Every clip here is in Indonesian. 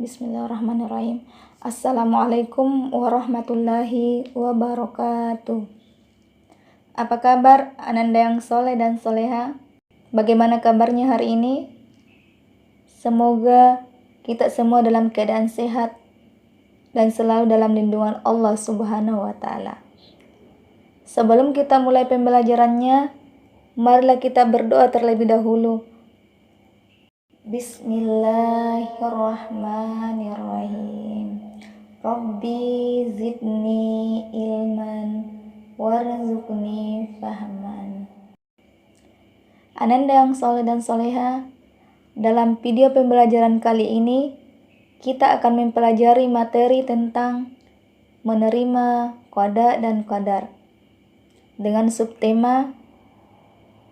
Bismillahirrahmanirrahim. Assalamualaikum warahmatullahi wabarakatuh. Apa kabar Ananda yang soleh dan soleha? Bagaimana kabarnya hari ini? Semoga kita semua dalam keadaan sehat dan selalu dalam lindungan Allah Subhanahu wa Ta'ala. Sebelum kita mulai pembelajarannya, marilah kita berdoa terlebih dahulu. Bismillahirrahmanirrahim. Rabbi zidni ilman warzuqni fahman. Ananda yang soleh dan soleha, dalam video pembelajaran kali ini kita akan mempelajari materi tentang menerima qada dan qadar dengan subtema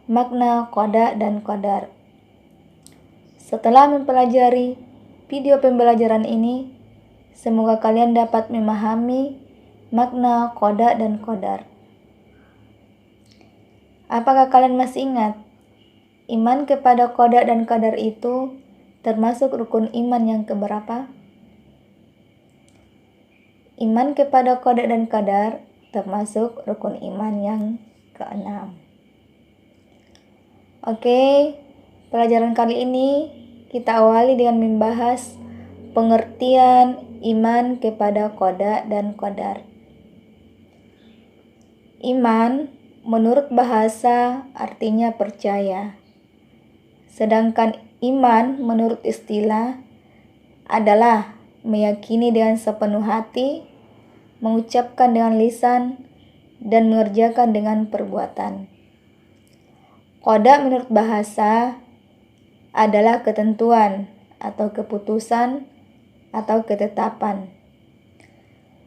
makna qada dan qadar. Setelah mempelajari video pembelajaran ini, semoga kalian dapat memahami makna qada dan qadar. Apakah kalian masih ingat? Iman kepada qada dan qadar itu termasuk rukun iman yang keberapa? Iman kepada qada dan qadar termasuk rukun iman yang keenam. Oke, pelajaran kali ini kita awali dengan membahas pengertian iman kepada qada dan qadar. Iman menurut bahasa artinya percaya. Sedangkan iman menurut istilah adalah meyakini dengan sepenuh hati, mengucapkan dengan lisan, dan mengerjakan dengan perbuatan. Qada menurut bahasa adalah ketentuan atau keputusan atau ketetapan.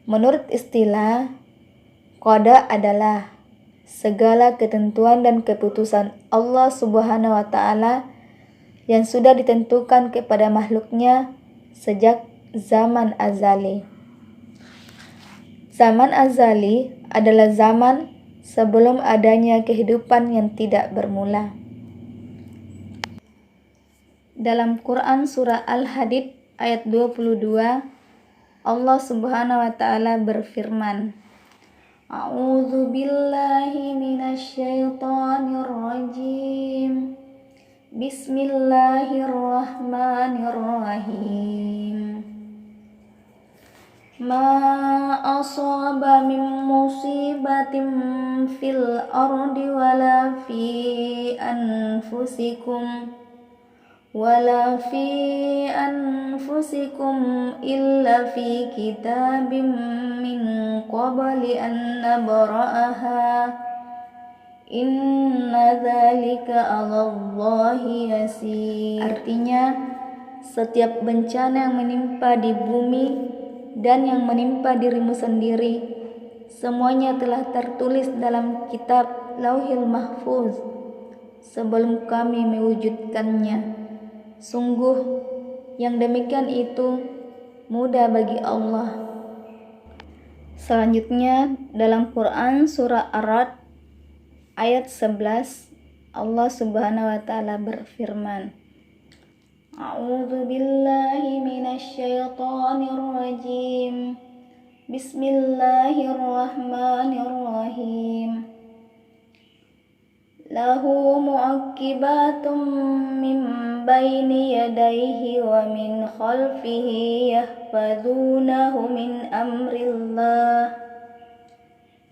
Menurut istilah, qada adalah segala ketentuan dan keputusan Allah Subhanahu wa Ta'ala yang sudah ditentukan kepada makhluknya sejak zaman azali. Zaman azali adalah zaman sebelum adanya kehidupan yang tidak bermula. Dalam Quran surah Al-Hadid ayat 22, Allah Subhanahu wa Ta'ala berfirman, A'udzu billahi minasyaitonir rajim. Bismillahirrahmanirrahim. Ma asaba min musibatin fil ardi wala fi anfusikum illa fi kitabim min qabli an nabra'aha inna dzalika 'alallahi yasir. Artinya, setiap bencana yang menimpa di bumi dan yang menimpa dirimu sendiri, semuanya telah tertulis dalam kitab Lauhil Mahfuz sebelum kami mewujudkannya. Sungguh, yang demikian itu mudah bagi Allah. Selanjutnya, dalam Quran surah Ar-Ra'd ayat 11, Allah Subhanahu wa Ta'ala berfirman, A'udzu billahi minasyaitonir rajim. Bismillahirrahmanirrahim. Lahu mu'aqibatum min baini yadayhi wa min khalfihi yahfazunahu min amrillah.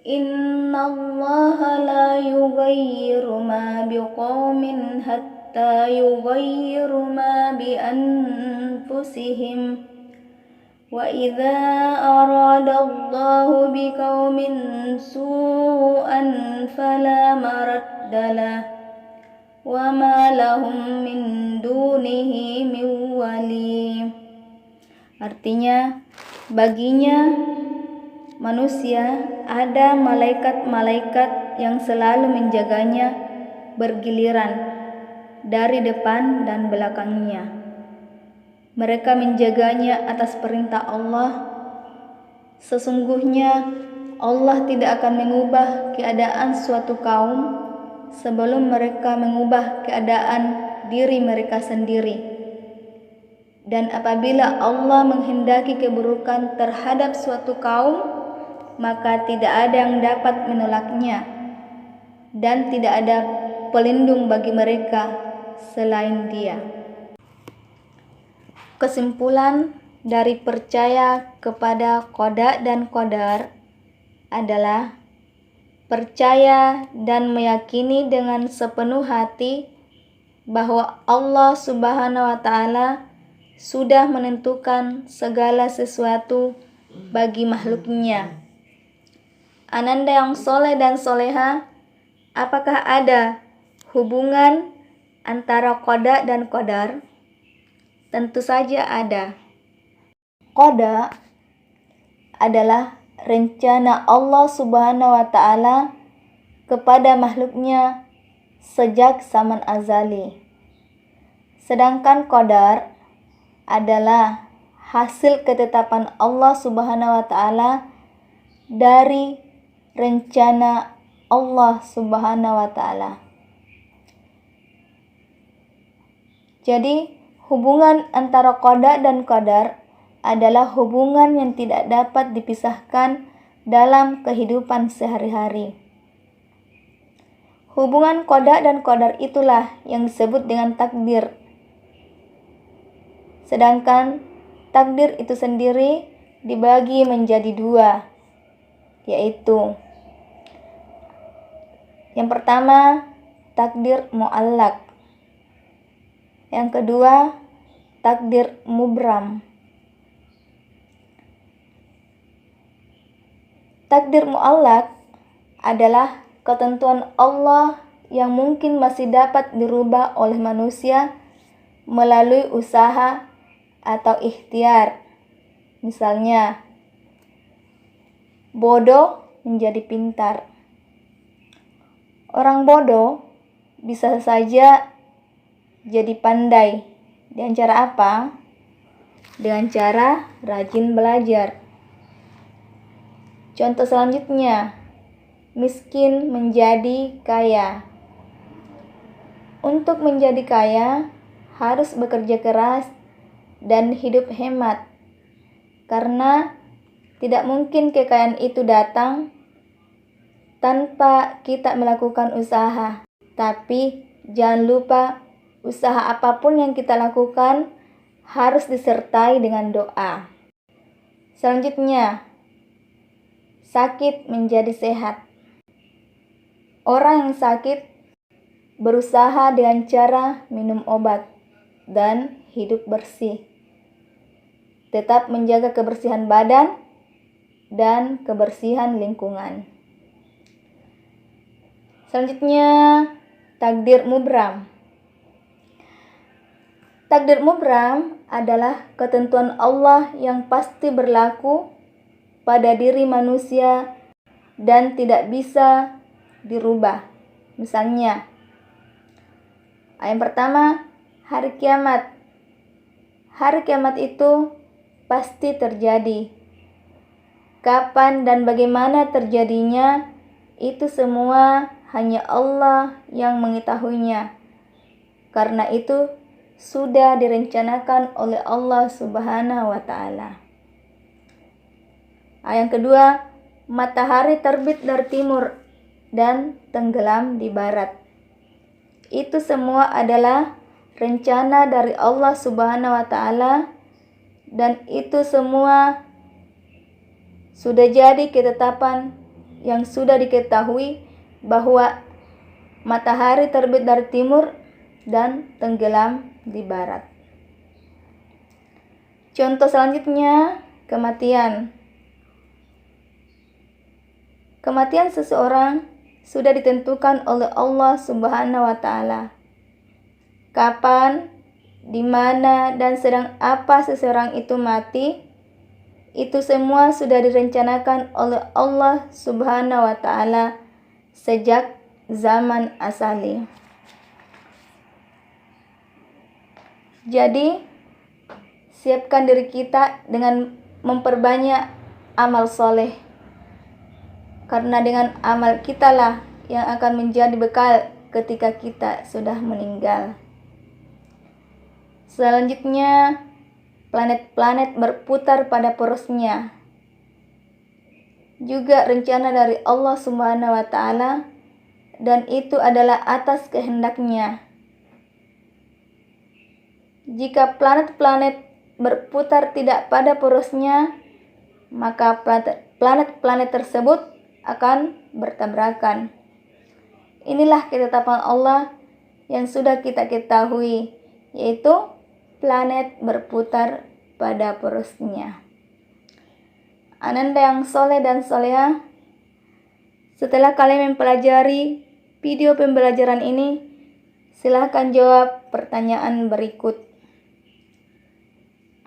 Innallaha la yughayyiru ma biqaumin hatta yughayyiru ma bi anfusihim. Wa idza aradallahu biqaumin su'an fala maraddalah wa ma lahum min dunihi min wali. Artinya, baginya manusia ada malaikat-malaikat yang selalu menjaganya bergiliran dari depan dan belakangnya. Mereka menjaganya atas perintah Allah. Sesungguhnya Allah tidak akan mengubah keadaan suatu kaum sebelum mereka mengubah keadaan diri mereka sendiri. Dan apabila Allah menghendaki keburukan terhadap suatu kaum, maka tidak ada yang dapat menolaknya, dan tidak ada pelindung bagi mereka selain Dia. Kesimpulan dari percaya kepada qada dan qadar adalah percaya dan meyakini dengan sepenuh hati bahwa Allah Subhanahu wa Ta'ala sudah menentukan segala sesuatu bagi makhluknya. Ananda yang soleh dan soleha, apakah ada hubungan antara qada dan qadar? Tentu saja ada. Qada adalah rencana Allah Subhanahu wa Ta'ala kepada makhluknya sejak zaman azali. Sedangkan qadar adalah hasil ketetapan Allah Subhanahu wa Ta'ala dari rencana Allah Subhanahu wa Ta'ala. Jadi, hubungan antara qada dan qadar adalah hubungan yang tidak dapat dipisahkan dalam kehidupan sehari-hari. Hubungan qada dan qadar itulah yang disebut dengan takdir. Sedangkan takdir itu sendiri dibagi menjadi dua, yaitu yang pertama takdir mu'allaq, yang kedua takdir mubram. Takdir mu'allaq adalah ketentuan Allah yang mungkin masih dapat dirubah oleh manusia melalui usaha atau ikhtiar. Misalnya, bodoh menjadi pintar. Orang bodoh bisa saja jadi pandai. Dengan cara apa? Dengan cara rajin belajar. Contoh selanjutnya, miskin menjadi kaya. Untuk menjadi kaya, harus bekerja keras dan hidup hemat, karena tidak mungkin kekayaan itu datang tanpa kita melakukan usaha. Tapi jangan lupa, usaha apapun yang kita lakukan harus disertai dengan doa. Selanjutnya, sakit menjadi sehat. Orang yang sakit berusaha dengan cara minum obat dan hidup bersih. Tetap menjaga kebersihan badan dan kebersihan lingkungan. Selanjutnya, takdir mubram. Takdir mubram adalah ketentuan Allah yang pasti berlaku pada diri manusia dan tidak bisa dirubah. Misalnya, yang pertama, hari kiamat. Hari kiamat itu pasti terjadi. Kapan dan bagaimana terjadinya, itu semua hanya Allah yang mengetahuinya. Karena itu sudah direncanakan oleh Allah Subhanahu wa Ta'ala. Yang kedua, matahari terbit dari timur dan tenggelam di barat. Itu semua adalah rencana dari Allah Subhanahu wa Ta'ala, dan itu semua sudah jadi ketetapan yang sudah diketahui bahwa matahari terbit dari timur dan tenggelam di barat. Contoh selanjutnya, kematian. Kematian seseorang sudah ditentukan oleh Allah Subhanahu wa Ta'ala. Kapan, di mana, dan sedang apa seseorang itu mati, itu semua sudah direncanakan oleh Allah Subhanahu wa Ta'ala sejak zaman asali. Jadi, siapkan diri kita dengan memperbanyak amal soleh, karena dengan amal kitalah yang akan menjadi bekal ketika kita sudah meninggal. Selanjutnya, planet-planet berputar pada porosnya. Juga rencana dari Allah Subhanahu wa Ta'ala, dan itu adalah atas kehendaknya. Jika planet-planet berputar tidak pada porosnya, maka planet-planet tersebut akan bertabrakan. Inilah ketetapan Allah yang sudah kita ketahui, yaitu planet berputar pada porosnya. Ananda yang soleh dan soleha, setelah kalian mempelajari video pembelajaran ini, silahkan jawab pertanyaan berikut.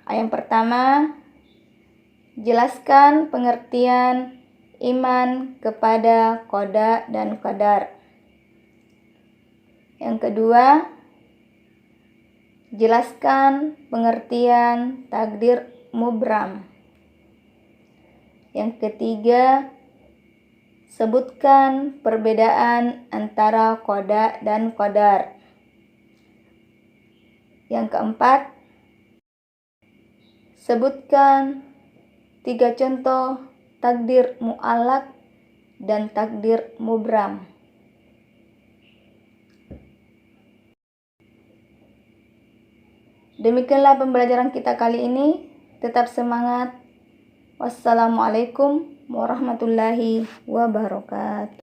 Yang pertama, jelaskan pengertian iman kepada qada dan qadar. Yang kedua, jelaskan pengertian takdir mubram. Yang ketiga, sebutkan perbedaan antara qada dan qadar. Yang keempat, sebutkan 3 contoh takdir mu'allaq dan takdir mubram. Demikianlah pembelajaran kita kali ini. Tetap semangat. Wassalamualaikum warahmatullahi wabarakatuh.